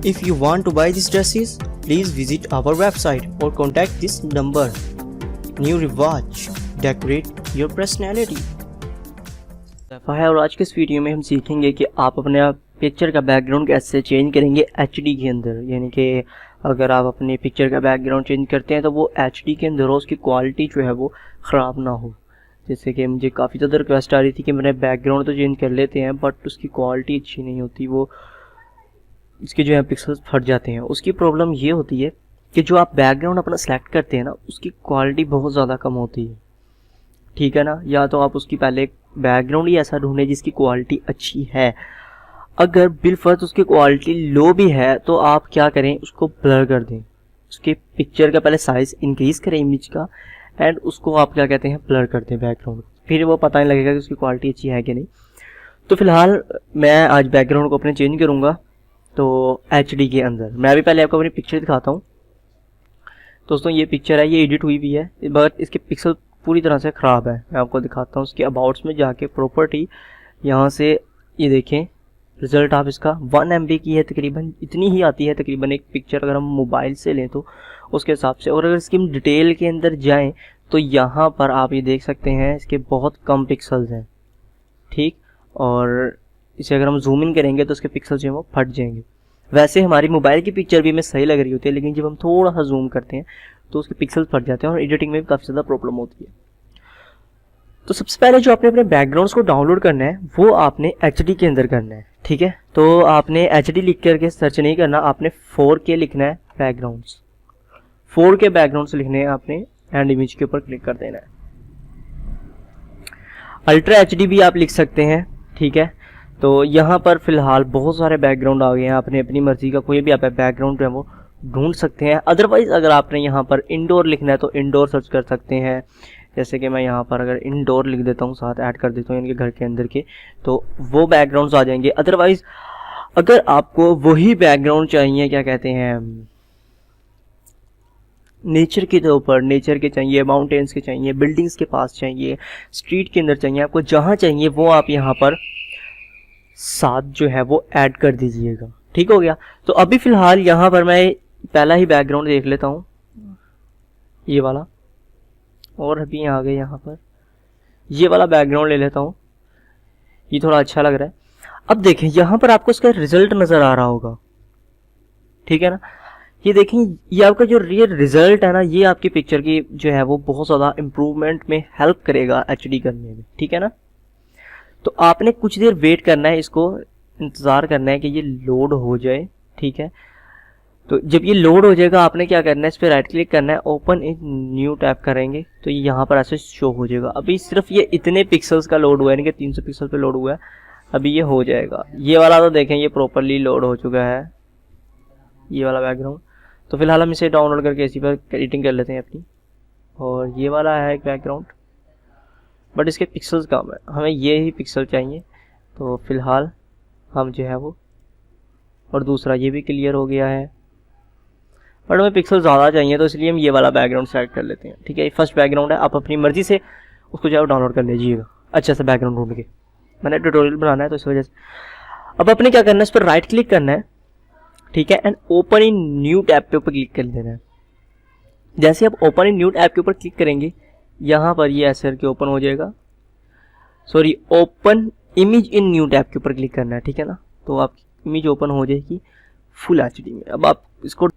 If you want to buy these dresses, please visit our website or contact this number. New Rivaj, decorate your personality. है और आज के इस video में हम सीखेंगे कि आप अपने पिक्चर का बैकग्राउंड कैसे चेंज करेंगे HD के अंदर। यानी कि अगर आप अपनी पिक्चर का बैकग्राउंड चेंज करते हैं तो वो HD के अंदर हो, उसकी क्वालिटी जो है वो ख़राब ना हो। जैसे कि मुझे काफ़ी ज़्यादा रिक्वेस्ट आ रही थी कि मैंने बैकग्राउंड तो चेंज कर लेते हैं बट उसकी क्वालिटी अच्छी नहीं होती, वो इसके जो है पिक्सल्स फट जाते हैं। उसकी प्रॉब्लम ये होती है कि जो आप बैकग्राउंड अपना सेलेक्ट करते हैं ना, उसकी क्वालिटी बहुत ज़्यादा कम होती है, ठीक है ना। या तो आप उसकी पहले बैकग्राउंड ही ऐसा ढूंढें जिसकी क्वालिटी अच्छी है। अगर बिलफर्ज उसकी क्वालिटी लो भी है तो आप क्या करें, उसको ब्लर कर दें। उसके पिक्चर का पहले साइज़ इंक्रीज़ करें इमेज का, एंड उसको आप क्या कहते हैं ब्लर कर दें बैकग्राउंड, फिर वो पता नहीं लगेगा कि उसकी क्वालिटी अच्छी है कि नहीं। तो फिलहाल मैं आज बैकग्राउंड को अपने चेंज करूँगा तो HD के अंदर। मैं अभी पहले आपको अपनी पिक्चर दिखाता हूँ। दोस्तों ये पिक्चर है, ये एडिट हुई भी है बट इसके पिक्सल पूरी तरह से ख़राब है। मैं आपको दिखाता हूँ उसके अबाउट्स में जाके प्रॉपर्टी, यहाँ से ये देखें रिज़ल्ट आप इसका 1 MB की है, तकरीबन इतनी ही आती है तकरीबन एक पिक्चर अगर हम मोबाइल से लें तो उसके हिसाब से। और अगर इसकी हम डिटेल के अंदर जाएं तो यहाँ पर आप ये देख सकते हैं इसके बहुत कम पिक्सल्स हैं, ठीक। और इसे अगर हम जूम इन करेंगे तो उसके पिक्सल जो है वो फट जाएंगे। वैसे हमारी मोबाइल की पिक्चर भी हमें सही लग रही होती है, लेकिन जब हम थोड़ा सा जूम करते हैं तो उसके पिक्सल्स फट जाते हैं और एडिटिंग में भी काफ़ी ज़्यादा प्रॉब्लम होती है। तो सबसे पहले जो आपने अपने बैकग्राउंड्स को डाउनलोड करना है वो आपने HD के अंदर करना है, ठीक है। तो आपने HD लिख करके सर्च नहीं करना, आपने 4K लिखना है बैकग्राउंड्स। 4K बैकग्राउंड्स लिखने हैं आपने, एंड इमेज के ऊपर क्लिक कर देना है। अल्ट्रा HD भी आप लिख सकते हैं, ठीक है। तो यहाँ पर फिलहाल बहुत सारे बैकग्राउंड आ गए हैं, आपने अपनी मर्जी का कोई भी आप बैकग्राउंड जो है वो ढूंढ सकते हैं। अदरवाइज अगर आपने यहाँ पर इंडोर लिखना है तो इंडोर सर्च कर सकते हैं। जैसे कि मैं यहाँ पर अगर इंडोर लिख देता हूँ, साथ ऐड कर देता हूँ इनके घर के अंदर के, तो वो बैकग्राउंड्स आ जाएंगे। अदरवाइज अगर आपको वही बैकग्राउंड चाहिए, क्या कहते हैं, नेचर के ऊपर, नेचर के चाहिए, माउंटेन्स के चाहिए, बिल्डिंग्स के पास चाहिए, स्ट्रीट के अंदर चाहिए, आपको जहाँ चाहिए वो आप यहाँ पर साथ जो है वो ऐड कर दीजिएगा, ठीक हो गया। तो अभी फ़िलहाल यहाँ पर मैं पहला ही बैकग्राउंड देख लेता हूँ, ये वाला, और अभी आ गए यहाँ पर ये वाला बैकग्राउंड ले लेता हूँ, ये थोड़ा अच्छा लग रहा है। अब देखें यहाँ पर आपको इसका रिजल्ट नज़र आ रहा होगा, ठीक है ना। ये देखें, ये आपका जो रियल रिजल्ट है ना, ये आपकी पिक्चर की जो है वो बहुत ज़्यादा इम्प्रूवमेंट में हेल्प करेगा HD करने में, ठीक है ना। तो आपने कुछ देर वेट करना है, इसको इंतज़ार करना है कि ये लोड हो जाए, ठीक है। तो जब ये लोड हो जाएगा आपने क्या करना है, इस पर राइट क्लिक करना है, ओपन इन न्यू टैब करेंगे तो ये यहाँ पर ऐसे शो हो जाएगा। अभी सिर्फ ये इतने पिक्सल्स का लोड हुआ है, यानी कि 300 पिक्सल पे लोड हुआ है। अभी ये हो जाएगा, ये वाला तो देखें ये प्रॉपरली लोड हो चुका है, ये वाला बैकग्राउंड। तो फिलहाल हम इसे डाउनलोड करके इसी पर एडिटिंग कर लेते हैं अपनी। और ये वाला है एक बैकग्राउंड बट इसके पिक्सल्स कम है, हमें ये ही पिक्सल चाहिए। तो फिलहाल हम जो है वो, और दूसरा ये भी क्लियर हो गया है बट हमें पिक्सल ज़्यादा चाहिए तो इसलिए हम ये वाला बैकग्राउंड सेलेक्ट कर लेते हैं, ठीक है। ये फर्स्ट बैकग्राउंड है, आप अपनी मर्जी से उसको जो है डाउनलोड कर लीजिएगा अच्छा सा बैकग्राउंड ढूंढ के। मैंने ट्यूटोरियल बनाना है तो इस वजह से। अब अपने क्या करना है, इस पर राइट क्लिक करना है, ठीक है, and open in new tab के ऊपर क्लिक कर देना है। जैसे आप ओपन इन न्यू टैब के ऊपर क्लिक करेंगे यहाँ पर ये ऐसे करके ओपन हो जाएगा। Sorry, open image in new tab के ऊपर क्लिक करना है, ठीक है ना। तो आपकी इमेज ओपन हो जाएगी फुल HD में। अब आप इसको, तो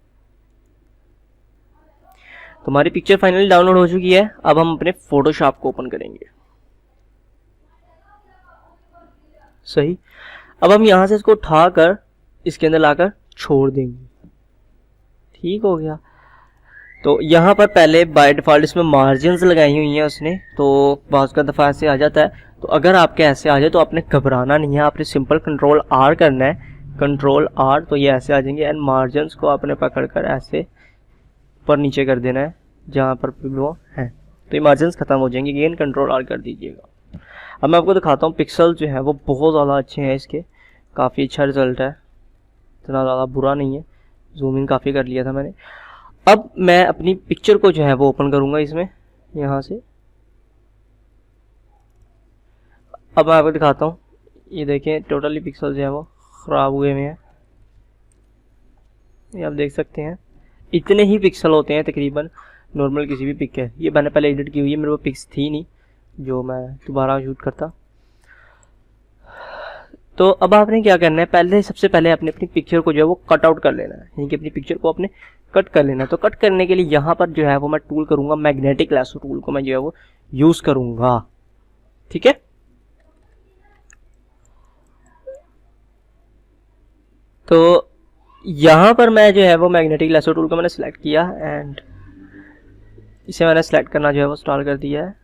हमारी पिक्चर फाइनली डाउनलोड हो चुकी है। अब हम अपने फोटोशॉप को ओपन करेंगे, सही। अब हम यहाँ से इसको उठाकर इसके अंदर लाकर छोड़ देंगे, ठीक हो गया। तो यहाँ पर पहले बाय डिफ़ॉल्ट इसमें मार्जिन्स लगाई हुई हैं उसने, तो बाज़ का दफ़ा ऐसे आ जाता है। तो अगर आपके ऐसे आ जाए तो आपने घबराना नहीं है, आपने सिंपल कंट्रोल R करना है, कंट्रोल R, तो ये ऐसे आ जाएंगे। एंड मार्जिन्स को आपने पकड़कर ऐसे ऊपर नीचे कर देना है जहाँ पर वो है, तो ये मार्जिन्स ख़त्म हो जाएंगे। अगेन कंट्रोल R कर दीजिएगा। अब मैं आपको दिखाता हूँ, पिक्सल जो है वो बहुत ज़्यादा अच्छे हैं इसके, काफ़ी अच्छा रिज़ल्ट है, इतना ज़्यादा बुरा नहीं है। जूम इन काफ़ी कर लिया था मैंने। अब मैं अपनी पिक्चर को जो है वो ओपन करूँगा इसमें, यहाँ से। अब मैं आपको दिखाता हूँ, ये देखें टोटली पिक्सल जो है वो ख़राब हुए हुए हैं, ये आप देख सकते हैं इतने ही पिक्सल होते हैं तकरीबन नॉर्मल किसी भी पिक के। ये मैंने पहले एडिट की हुई है, मेरे को पिक्स थी नहीं जो मैं दोबारा शूट करता। तो अब आपने क्या करना है, पहले सबसे पहले आपने अपनी पिक्चर को जो है वो कट आउट कर लेना है, यानी कि अपनी पिक्चर को आपने कट कर लेना है। तो कट करने के लिए यहाँ पर जो है वो मैं टूल करूँगा, मैग्नेटिक लैसो टूल को मैं जो है वो यूज़ करूँगा। ठीक है, तो यहाँ पर मैं जो है वो मैग्नेटिक लैसो टूल को मैंने सेलेक्ट किया एंड इसे मैंने सेलेक्ट करना जो है वो स्टार्ट कर दिया है।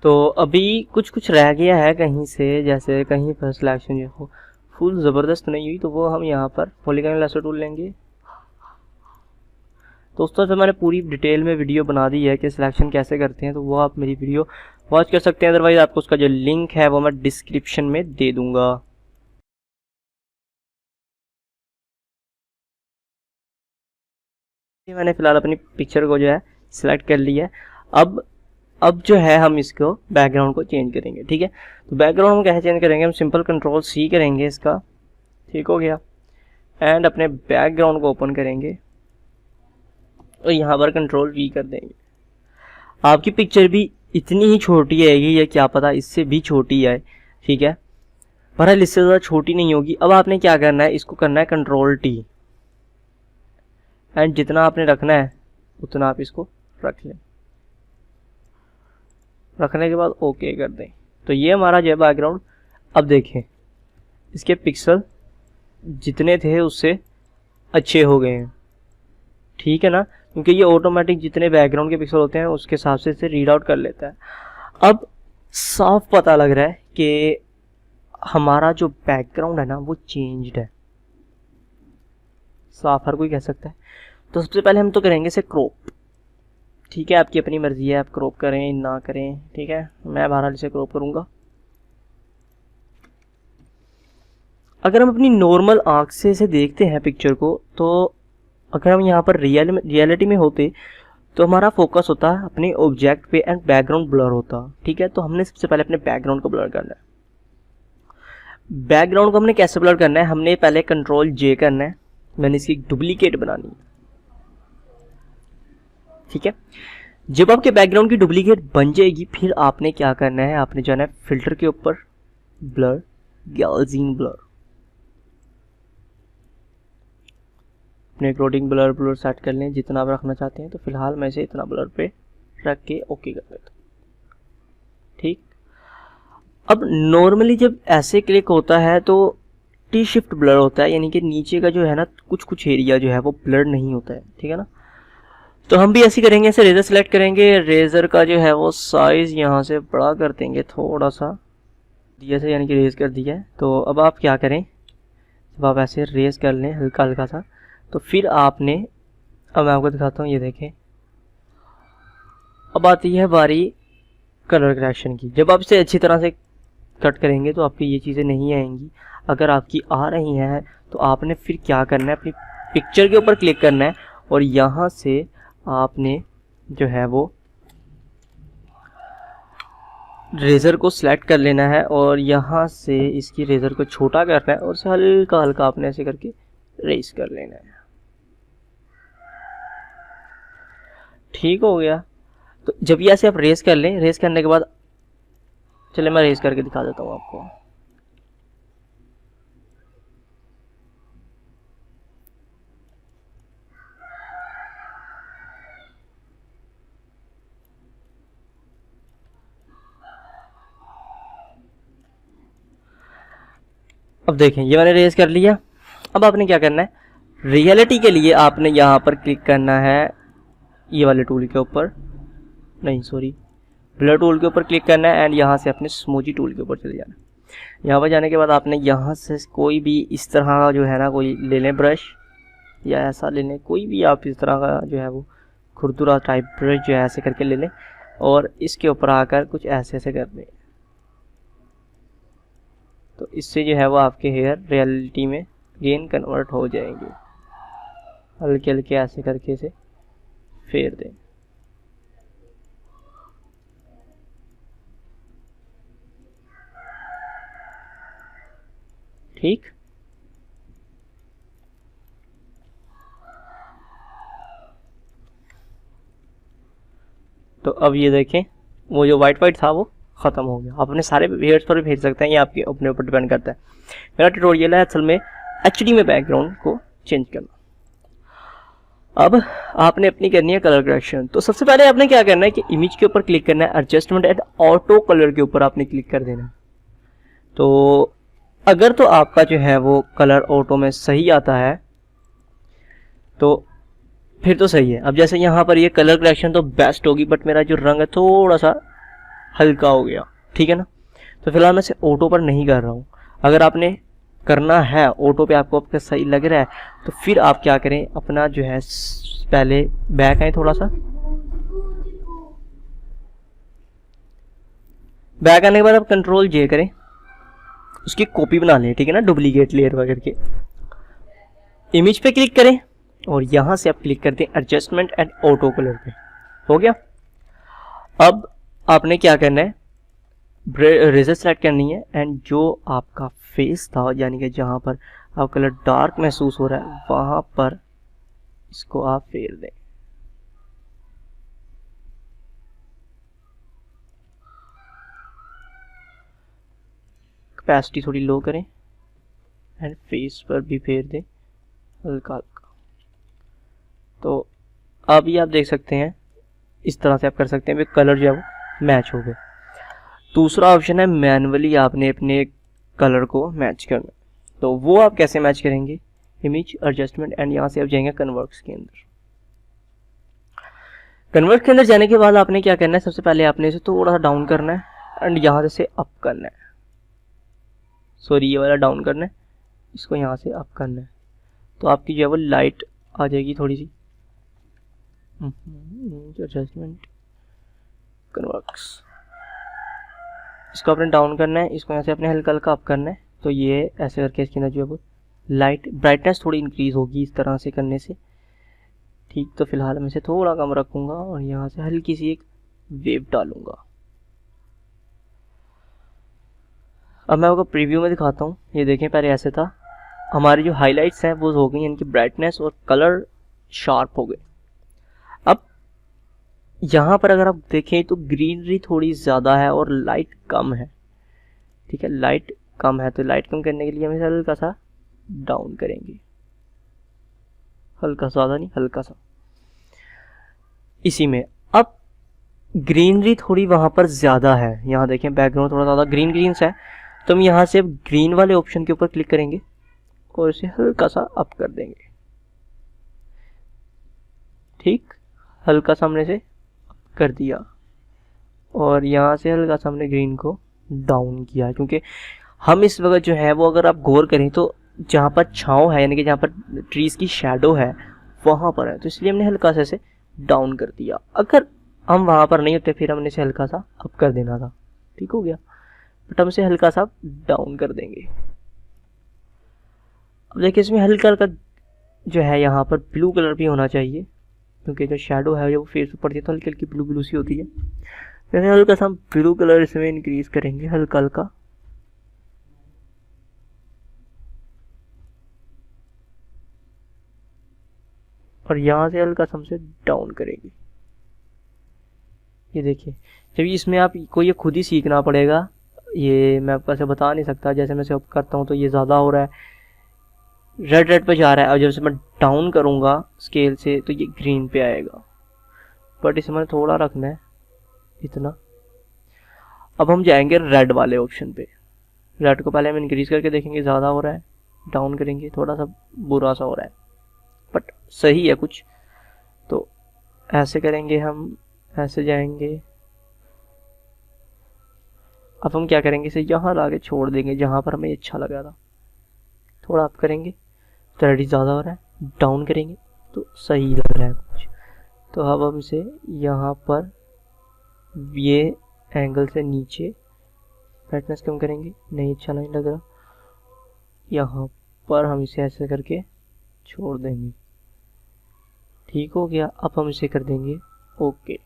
तो अभी कुछ कुछ रह गया है कहीं से, जैसे कहीं पर सिलेक्शन जो हो फुल ज़बरदस्त नहीं हुई, तो वो हम यहाँ पर पॉलीगॉन लैसो टूल लेंगे। दोस्तों तो मैंने पूरी डिटेल में वीडियो बना दी है कि सिलेक्शन कैसे करते हैं, तो वो आप मेरी वीडियो वॉच कर सकते हैं, अदरवाइज आपको उसका जो लिंक है वो मैं डिस्क्रिप्शन में दे दूंगा। मैंने फिलहाल अपनी पिक्चर को जो है सिलेक्ट कर लिया है। अब जो है हम इसको बैकग्राउंड को चेंज करेंगे। ठीक है, तो बैकग्राउंड हम कैसे चेंज करेंगे, हम सिंपल कंट्रोल सी करेंगे इसका। ठीक हो गया, एंड अपने बैकग्राउंड को ओपन करेंगे और यहाँ पर कंट्रोल वी कर देंगे। आपकी पिक्चर भी इतनी ही छोटी आएगी या क्या पता इससे भी छोटी आए। ठीक है, बहरहाल इससे ज़्यादा छोटी नहीं होगी। अब आपने क्या करना है, इसको करना है कंट्रोल टी एंड जितना आपने रखना है उतना आप इसको रख लें। रखने के बाद ओके कर दें, तो ये हमारा जो है बैकग्राउंड। अब देखें इसके पिक्सल जितने थे उससे अच्छे हो गए हैं। ठीक है ना, क्योंकि ये ऑटोमेटिक जितने बैकग्राउंड के पिक्सल होते हैं उसके हिसाब से इसे रीड आउट कर लेता है। अब साफ पता लग रहा है कि हमारा जो बैकग्राउंड है ना वो चेंज्ड है, साफ हर कोई कह सकता है। तो सबसे पहले हम तो करेंगे इसे क्रॉप। ठीक है, आपकी अपनी मर्जी है, आप क्रॉप करें ना करें। ठीक है, मैं बहरहाल इसे क्रॉप करूंगा। अगर हम अपनी नॉर्मल आंख से इसे देखते हैं पिक्चर को, तो अगर हम यहाँ पर रियलिटी में होते तो हमारा फोकस होता है अपने ऑब्जेक्ट पे एंड बैकग्राउंड ब्लर होता। ठीक है, तो हमने सबसे पहले अपने बैकग्राउंड को ब्लर करना है। बैकग्राउंड को हमने कैसे ब्लर करना है, हमने पहले कंट्रोल जे करना है, मैंने इसकी डुप्लीकेट बनानी है। ठीक है, जब आपके बैकग्राउंड की डुप्लीकेट बन जाएगी फिर आपने क्या करना है, आपने जाना है फिल्टर के ऊपर, ब्लर, गैल्जीन ब्लर, अपने अकॉर्डिंग ब्लर सेट कर लें जितना आप रखना चाहते हैं। तो फिलहाल मैं इसे इतना ब्लर पे रख के ओके कर देता हूँ। ठीक, अब नॉर्मली जब ऐसे क्लिक होता है तो टी शिफ्ट ब्लर होता है, यानी कि नीचे का जो है ना कुछ एरिया जो है वो ब्लर नहीं होता है। ठीक है ना, तो हम भी ऐसे करेंगे, ऐसे रेजर सेलेक्ट करेंगे, रेजर का जो है वो साइज यहाँ से बड़ा कर देंगे थोड़ा सा, दिया से यानी कि रेज कर दिया है। तो अब आप क्या करें, जब आप ऐसे रेज कर लें हल्का हल्का सा, तो फिर आपने, अब मैं आपको दिखाता हूँ, ये देखें अब आती है बारी कलर करेक्शन की। जब आप इसे अच्छी तरह से कट करेंगे तो आपकी ये चीज़ें नहीं आएंगी। अगर आपकी आ रही हैं तो आपने फिर क्या करना है, अपनी पिक्चर के ऊपर क्लिक करना है और यहाँ से आपने जो है वो रेज़र को सिलेक्ट कर लेना है और यहाँ से इसकी रेज़र को छोटा करना है और इसे हल्का हल्का आपने ऐसे करके रेस कर लेना है। ठीक हो गया, तो जब ये ऐसे आप रेस कर लें, रेस करने के बाद चले मैं रेस करके दिखा देता हूँ आपको। अब देखें ये मैंने रेस कर लिया। अब आपने क्या करना है, रियलिटी के लिए आपने यहाँ पर क्लिक करना है, ये वाले टूल के ऊपर नहीं सॉरी ब्लर टूल के ऊपर क्लिक करना है एंड यहाँ से अपने स्मूजी टूल के ऊपर चले जाना है। यहाँ पर जाने के बाद आपने यहाँ से कोई भी इस तरह का जो है ना कोई ले लें ब्रश, या ऐसा ले लें, कोई भी आप इस तरह का जो है वो खुरदुरा टाइप ब्रश जो है ऐसे करके ले लें और इसके ऊपर आकर कुछ ऐसे ऐसे कर दें। तो इससे जो है वो आपके हेयर रियलिटी में गेन कन्वर्ट हो जाएंगे। हल्के हल्के ऐसे करके इसे फेर दें। ठीक, तो अब ये देखें वो जो वाइट वाइट था वो ख़त्म हो गया। आप अपने सारे हेयर्स पर भी भेज सकते हैं, ये आपके अपने ऊपर डिपेंड करता है। मेरा ट्यूटोरियल है असल में एचडी में बैकग्राउंड को चेंज करना। अब आपने अपनी करनी है कलर करेक्शन। तो सबसे पहले आपने क्या करना है कि इमेज के ऊपर क्लिक करना है, एडजस्टमेंट एंड ऑटो कलर के ऊपर आपने क्लिक कर देना है। तो अगर तो आपका जो है वो कलर ऑटो में सही आता है तो फिर तो सही है। अब जैसे यहाँ पर ये कलर करेक्शन तो बेस्ट होगी, बट मेरा जो रंग है थोड़ा सा हल्का हो गया, ठीक है ना। तो फिलहाल मैं इसे ऑटो पर नहीं कर रहा हूँ। अगर आपने करना है ऑटो पे, आपको आपका सही लग रहा है, तो फिर आप क्या करें, अपना जो है पहले बैक आए, थोड़ा सा बैक आने के बाद आप कंट्रोल जे करें, उसकी कॉपी बना लें, ठीक है ना, डुप्लीकेट लेयर वगैरह के। इमेज पे क्लिक करें और यहां से आप क्लिक करते हैं एडजस्टमेंट एंड ऑटो कलर पे। हो गया। अब आपने क्या करना है, रेजर सेलेक्ट करनी है एंड जो आपका फेस था, यानी कि जहां पर आप कलर डार्क महसूस हो रहा है वहां पर इसको आप फेर दें। कैपेसिटी थोड़ी लो करें एंड फेस पर भी फेर दें हल्का हल्का। तो अभी आप देख सकते हैं इस तरह से आप कर सकते हैं, कलर जो है वो मैच हो गए। दूसरा ऑप्शन है मैनुअली आपने अपने कलर को मैच करना। तो वो आप कैसे मैच करेंगे, इमेज एडजस्टमेंट एंड यहाँ से आप जाएंगे कन्वर्ट्स के अंदर। कन्वर्ट के अंदर जाने के बाद आपने क्या करना है, सबसे पहले आपने इसे थोड़ा सा डाउन करना है एंड यहाँ से अप करना है। सॉरी, ये वाला डाउन करना है, इसको यहाँ से अप करना है। तो आपकी जो है वो लाइट आ जाएगी थोड़ी सी। एडजस्टमेंट कन्वर्ट्स, इसको आपने डाउन करना है, इसको यहाँ से अपने हल्का हल्का अप करना है। तो ये ऐसे करके इसके अंदर जो है वो लाइट ब्राइटनेस थोड़ी इंक्रीज होगी इस तरह से करने से। ठीक, तो फिलहाल मैं इसे थोड़ा कम रखूँगा और यहाँ से हल्की सी एक वेव डालूँगा। अब मैं आपको प्रीव्यू में दिखाता हूँ। ये देखें, पहले ऐसे था, हमारी जो हाइलाइट्स हैं वो हो गई, इनकी ब्राइटनेस और कलर शार्प हो गए। अब यहाँ पर अगर आप देखें तो ग्रीनरी थोड़ी ज़्यादा है और लाइट कम है, ठीक है, लाइट कम है। तो लाइट कम करने के लिए हम इसे हल्का सा डाउन करेंगे, हल्का ज़्यादा नहीं, हल्का सा इसी में। अब ग्रीनरी थोड़ी वहाँ पर ज़्यादा है, यहाँ देखें बैकग्राउंड थोड़ा ज़्यादा ग्रीन ग्रीन सा है। तो हम यहाँ से ग्रीन वाले ऑप्शन के ऊपर क्लिक करेंगे और इसे हल्का सा अप कर देंगे। ठीक, हल्का सा हमने से कर दिया और यहाँ से हल्का सा हमने ग्रीन को डाउन किया, क्योंकि हम इस वक्त जो है वो, अगर आप गौर करें तो जहाँ पर छाँव है, यानी कि जहाँ पर ट्रीज की शैडो है वहाँ पर है, तो इसलिए हमने हल्का सा इसे डाउन कर दिया। अगर हम वहाँ पर नहीं होते फिर हमने इसे हल्का सा अप कर देना था। ठीक हो गया, बट हम इसे हल्का सा डाउन कर देंगे। अब देखिए इसमें हल्का हल्का जो है यहाँ पर ब्लू कलर भी होना चाहिए, क्योंकि जो शैडो है वो फेस पर पड़ती है तो हल्की हल्की ब्लू ब्लू सी होती है। जैसे हल्का सा हम ब्लू कलर इसमें इंक्रीज करेंगे हल्का हल्का। और यहाँ से हल्का सा हमसे डाउन करेंगे। ये देखिए, जब इसमें आप को ये खुद ही सीखना पड़ेगा, ये मैं आपको ऐसे बता नहीं सकता। जैसे मैं इसे अप करता हूँ तो ये ज़्यादा हो रहा है, रेड रेड पे जा रहा है, और जब से मैं डाउन करूँगा स्केल से तो ये ग्रीन पे आएगा। बट इसे मैंने थोड़ा रखना है इतना। अब हम जाएंगे रेड वाले ऑप्शन पे। रेड को पहले हम इंक्रीज करके देखेंगे, ज़्यादा हो रहा है, डाउन करेंगे, थोड़ा सा बुरा सा हो रहा है बट सही है कुछ। तो ऐसे करेंगे, हम ऐसे जाएंगे। अब हम क्या करेंगे, इसे यहाँ ला के छोड़ देंगे जहाँ पर हमें अच्छा लगा था। थोड़ा अप करेंगे तो रेडी ज़्यादा हो रहा है, डाउन करेंगे तो सही लग रहा है कुछ। तो अब हम इसे यहाँ पर ये एंगल से नीचे ब्राइटनेस कम करेंगे, नहीं अच्छा नहीं लग रहा। यहाँ पर हम इसे ऐसे करके छोड़ देंगे। ठीक हो गया। अब हम इसे कर देंगे ओके।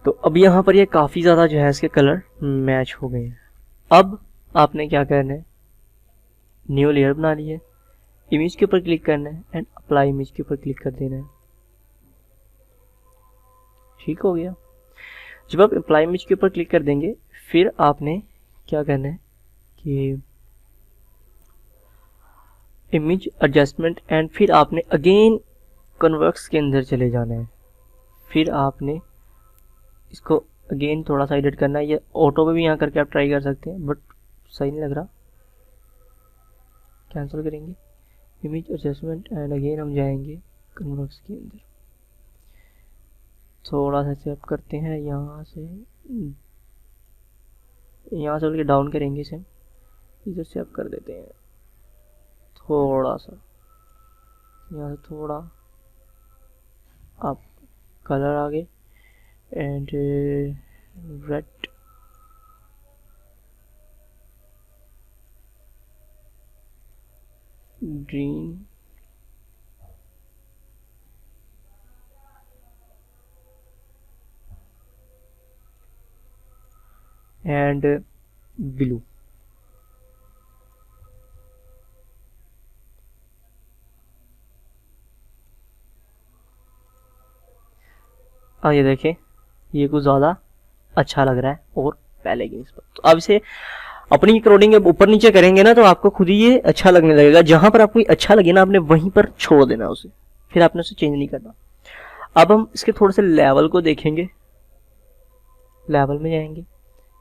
तो अब यहाँ पर ये काफ़ी ज़्यादा जो है इसके कलर मैच हो गए हैं। अब आपने क्या करना है, न्यू लेयर बना ली है, इमेज के ऊपर क्लिक करना है एंड अप्लाई इमेज के ऊपर क्लिक कर देना है। ठीक हो गया। जब आप अप्लाई इमेज के ऊपर क्लिक कर देंगे फिर आपने क्या करना है कि इमेज एडजस्टमेंट एंड फिर आपने अगेन कन्वर्क्स के अंदर चले जाना है। फिर आपने इसको अगेन थोड़ा सा एडिट करना है। ये ऑटो पे भी यहाँ करके आप ट्राई कर सकते हैं बट सही नहीं लग रहा, कैंसिल करेंगे इमेज एडजस्टमेंट एंड अगेन हम जाएंगे कन्वर्क्स के अंदर। थोड़ा सा सेव करते हैं, यहाँ से बल्कि डाउन करेंगे इसे, इधर सेव कर देते हैं थोड़ा सा, यहाँ से थोड़ा आप कलर आगे and red green and blue. ये देखें ये कुछ ज़्यादा अच्छा लग रहा है और पहले की निस्बत। तो अब इसे अपनी अकॉर्डिंग ऊपर नीचे करेंगे ना तो आपको खुद ही ये अच्छा लगने लगेगा। जहां पर आपको अच्छा लगे ना आपने वहीं पर छोड़ देना उसे, फिर आपने उसे चेंज नहीं करना। अब हम इसके थोड़े से लेवल को देखेंगे, लेवल में जाएंगे,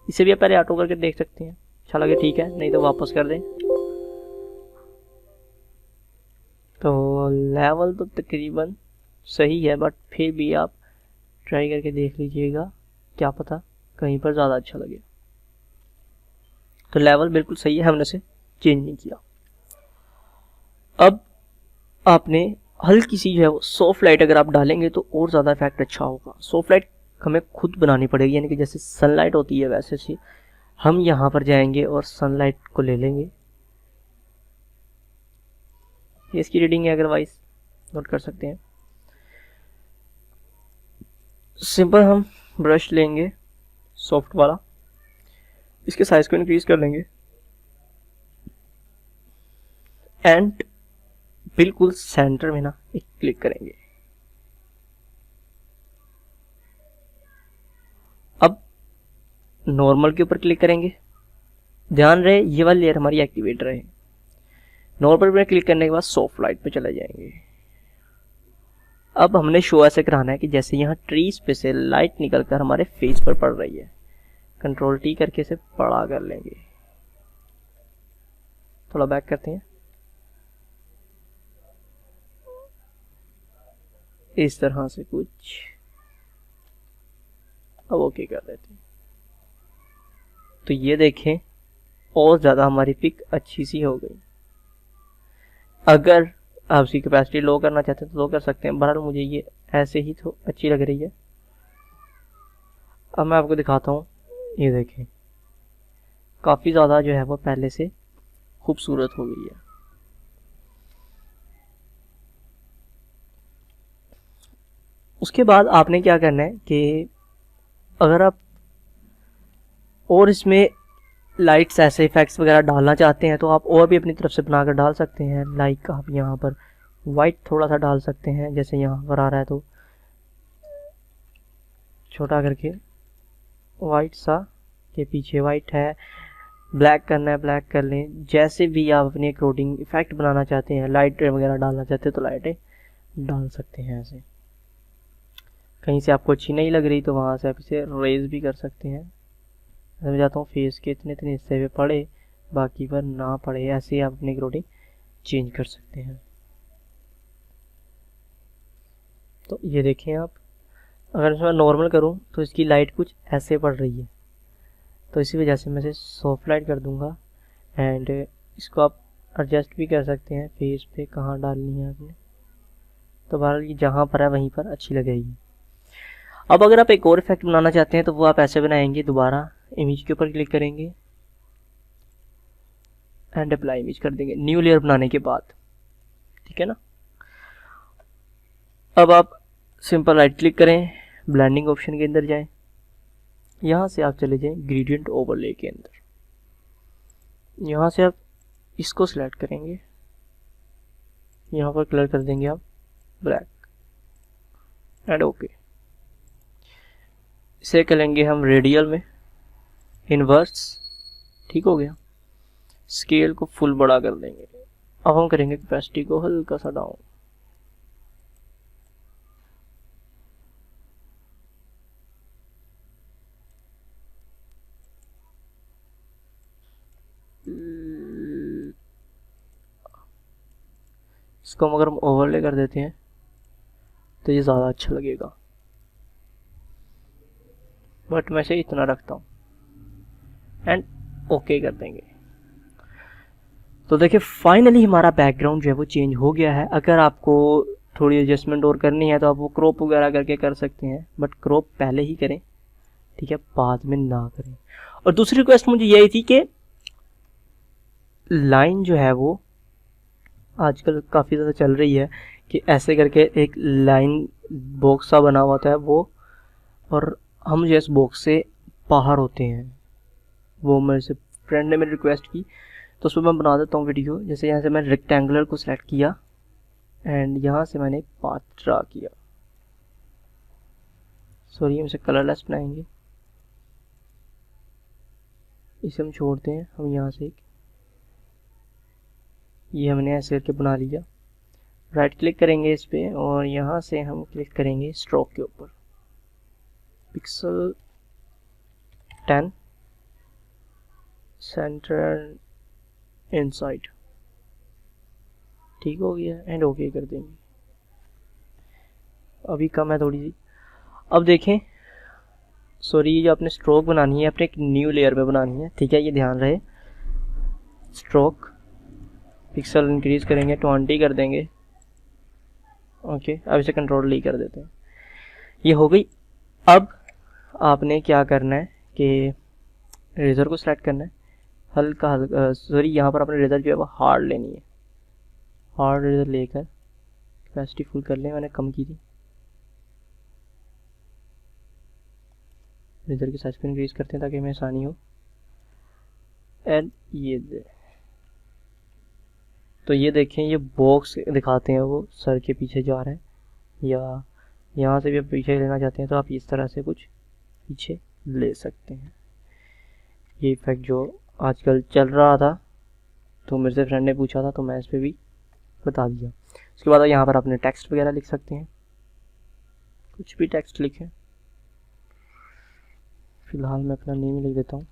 इसे भी आप पहले ऑटो करके देख सकते हैं, अच्छा लगे ठीक है, नहीं तो वापस कर दें। तो लेवल तो तकरीबन सही है बट फिर भी आप ट्राई करके देख लीजिएगा, क्या पता कहीं पर ज़्यादा अच्छा लगे। तो लेवल बिल्कुल सही है, हमने से चेंज नहीं किया। अब आपने हल्की सी जो है वो सॉफ्ट लाइट अगर आप डालेंगे तो और ज़्यादा इफेक्ट अच्छा होगा। सॉफ्ट लाइट हमें खुद बनानी पड़ेगी, यानी कि जैसे सनलाइट होती है वैसे सी हम यहाँ पर जाएंगे और सनलाइट को ले लेंगे। ये इसकी रीडिंग है, अदरवाइज नोट कर सकते हैं। सिंपल हम ब्रश लेंगे सॉफ्ट वाला, इसके साइज को इंक्रीज कर लेंगे एंड बिल्कुल सेंटर में ना एक क्लिक करेंगे। अब नॉर्मल के ऊपर क्लिक करेंगे, ध्यान रहे ये वाली लेयर हमारी एक्टिवेट रहे। नॉर्मल पर क्लिक करने के बाद सॉफ्ट लाइट पे चले जाएंगे। अब हमने शो ऐसे कराना है कि जैसे यहाँ ट्रीज पे से लाइट निकलकर हमारे फेस पर पड़ रही है। कंट्रोल टी करके इसे बड़ा कर लेंगे, थोड़ा बैक करते हैं, इस तरह से कुछ। अब ओके कर देते हैं। तो ये देखें और ज़्यादा हमारी पिक अच्छी सी हो गई। अगर आप इसकी कैपेसिटी लो करना चाहते हैं तो लो कर सकते हैं, बहरहाल मुझे ये ऐसे ही तो अच्छी लग रही है। अब मैं आपको दिखाता हूँ, ये देखें काफ़ी ज़्यादा जो है वो पहले से खूबसूरत हो गई है। उसके बाद आपने क्या करना है कि अगर आप और इसमें लाइट्स ऐसे इफेक्ट्स वगैरह डालना चाहते हैं तो आप और भी अपनी तरफ से बनाकर डाल सकते हैं। लाइक आप यहाँ पर वाइट थोड़ा सा डाल सकते हैं, जैसे यहाँ पर आ रहा है तो छोटा करके वाइट सा के पीछे वाइट है, ब्लैक करना है ब्लैक कर लें। जैसे भी आप अपने अकॉर्डिंग इफेक्ट बनाना चाहते हैं, लाइट वगैरह डालना चाहते हैं तो लाइटें डाल सकते हैं। ऐसे कहीं से आपको अच्छी नहीं लग रही तो वहाँ से आप इसे रेज भी कर सकते हैं। मैं चाहता हूँ फेस के इतने हिस्से पे पड़े बाकी पर ना पड़े, ऐसे ही आप अपनी अकॉर्डिंग चेंज कर सकते हैं। तो ये देखें आप, अगर मैं नॉर्मल करूं तो इसकी लाइट कुछ ऐसे पड़ रही है, तो इसी वजह से मैं इसे सॉफ्ट लाइट कर दूंगा एंड इसको आप एडजस्ट भी कर सकते हैं फेस पे कहाँ डालनी है आपने। तो बहरहाल ये जहाँ पर है वहीं पर अच्छी लगेगी। अब अगर आप एक और इफेक्ट बनाना चाहते हैं तो वो आप ऐसे बनाएंगे, दोबारा इमेज के ऊपर क्लिक करेंगे, एंड अप्लाई इमेज कर देंगे न्यू लेयर बनाने के बाद, ठीक है ना। अब आप सिंपल राइट क्लिक करें, ब्लेंडिंग ऑप्शन के अंदर जाएं, यहाँ से आप चले जाएं ग्रेडियंट ओवरले के अंदर, यहाँ से आप इसको सिलेक्ट करेंगे, यहाँ पर कलर कर देंगे आप ब्लैक एंड ओके। इसे करेंगे हम रेडियल में इन्वर्स, ठीक हो गया। स्केल को फुल बड़ा कर देंगे। अब हम करेंगे कैपेसिटी को हल्का सा डाउन, इसको अगर हम ओवरले कर देते हैं तो ये ज़्यादा अच्छा लगेगा, बट मैं से इतना रखता हूँ एंड ओके कर देंगे। तो देखिए फाइनली हमारा बैकग्राउंड जो है वो चेंज हो गया है। अगर आपको थोड़ी एडजस्टमेंट और करनी है तो आप वो क्रॉप वगैरह करके कर सकते हैं, बट क्रॉप पहले ही करें, ठीक है, बाद में ना करें। और दूसरी रिक्वेस्ट मुझे यही थी कि लाइन जो है वो आजकल काफ़ी ज़्यादा चल रही है कि ऐसे करके एक लाइन बॉक्स सा बना हुआ होता है वो, और हम जो इस बॉक्स से बाहर होते हैं, वो मेरे से फ्रेंड ने मेरी रिक्वेस्ट की, तो उसमें मैं बना देता हूँ वीडियो। जैसे यहाँ से मैंने रेक्टेंगुलर को सिलेक्ट किया एंड यहाँ से मैंने एक पाथ ड्रा किया, सॉरी हम इसे कलरलेस बनाएंगे, इसे हम छोड़ते हैं। हम यहाँ से ये हमने ऐसे करके बना लिया। राइट क्लिक करेंगे इस पे और यहाँ से हम क्लिक करेंगे स्ट्रोक के ऊपर, पिक्सल 10 सेंटर इनसाइड, ठीक हो गया एंड ओके कर देंगे। अभी कम है थोड़ी सी। अब देखें, सॉरी ये जो आपने स्ट्रोक बनानी है अपने एक न्यू लेयर में बनानी है, ठीक है, ये ध्यान रहे। स्ट्रोक पिक्सल इंक्रीज करेंगे 20 कर देंगे, ओके। अब इसे कंट्रोल ली कर देते हैं, ये हो गई। अब आपने क्या करना है कि रेजर को सिलेक्ट करना है, हल्का हल्का, सॉरी यहाँ पर अपने रेजर जो है वो हार्ड लेनी है, हार्ड रेजर लेकर कैपेसिटी फुल कर लें, मैंने कम की थी। रेजर की साइज को इंक्रीज करते हैं ताकि हमें आसानी हो। एंड ये तो ये देखें, ये बॉक्स दिखाते हैं वो सर के पीछे जा रहा है, या यहाँ से भी आप पीछे लेना चाहते हैं तो आप इस तरह से कुछ पीछे ले सकते हैं। ये इफेक्ट जो आजकल चल रहा था तो मेरे से फ्रेंड ने पूछा था तो मैं इस पर भी बता दिया। उसके बाद यहाँ पर अपने टेक्स्ट वगैरह लिख सकते हैं, कुछ भी टेक्स्ट लिखें। फिलहाल मैं अपना नेम लिख देता हूँ,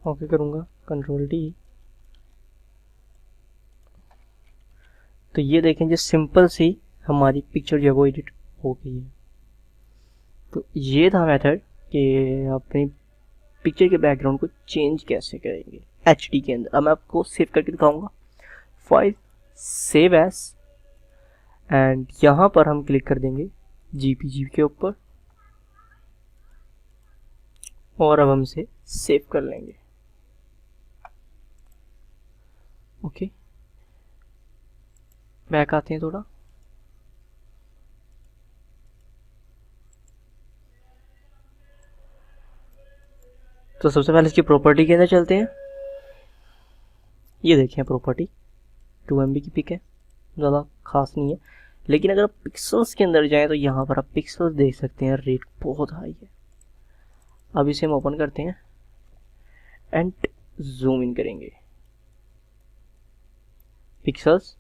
ओके करूँगा, कंट्रोल डी। तो ये देखें जो सिंपल सी हमारी पिक्चर जो है वो एडिट हो गई है। तो ये था मेथड कि अपनी पिक्चर के बैकग्राउंड को चेंज कैसे करेंगे HD के अंदर। अब मैं आपको सेव करके दिखाऊंगा। फाइल, सेव एज, एंड यहाँ पर हम क्लिक कर देंगे JPG के ऊपर और अब हम इसे सेव कर लेंगे, ओके। बैक आते हैं थोड़ा, तो सबसे पहले इसकी प्रॉपर्टी के अंदर चलते हैं। ये देखें प्रॉपर्टी 2 MB की पिक है, ज़्यादा खास नहीं है, लेकिन अगर आप पिक्सल्स के अंदर जाएं तो यहाँ पर आप पिक्सल्स देख सकते हैं, रेट बहुत हाई है। अब इसे हम ओपन करते हैं एंड जूम इन करेंगे। पिक्सल्स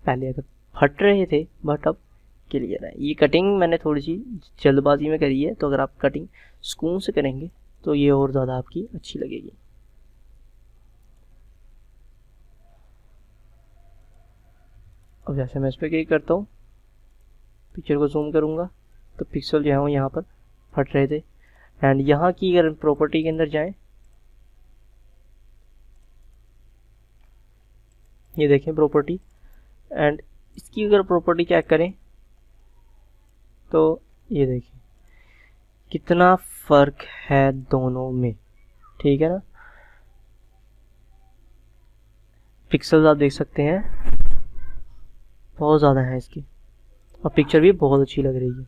पहले अगर फट रहे थे बट अब क्लियर है। ये कटिंग मैंने थोड़ी सी जल्दबाजी में करी है, तो अगर आप कटिंग सुकून से करेंगे तो ये और ज़्यादा आपकी अच्छी लगेगी। अब जैसे मैं इस पर क्लिक करता हूँ, पिक्चर को जूम करूँगा तो पिक्सल जो है वो यहाँ पर फट रहे थे। एंड यहाँ की अगर प्रॉपर्टी के अंदर जाएं, ये देखें प्रॉपर्टी, एंड इसकी अगर प्रॉपर्टी चेक करें तो ये देखें कितना फ़र्क है दोनों में। ठीक है ना। पिक्सल्स आप देख सकते हैं बहुत ज़्यादा है इसकी, और पिक्चर भी बहुत अच्छी लग रही है।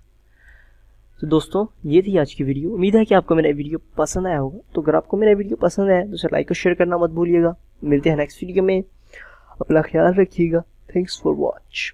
तो दोस्तों ये थी आज की वीडियो। उम्मीद है कि आपको मेरा वीडियो पसंद आया होगा। तो अगर आपको मेरा वीडियो पसंद आया तो उसे लाइक और शेयर करना मत भूलिएगा। मिलते हैं नेक्स्ट वीडियो में, अपना ख्याल रखिएगा। Thanks for watch.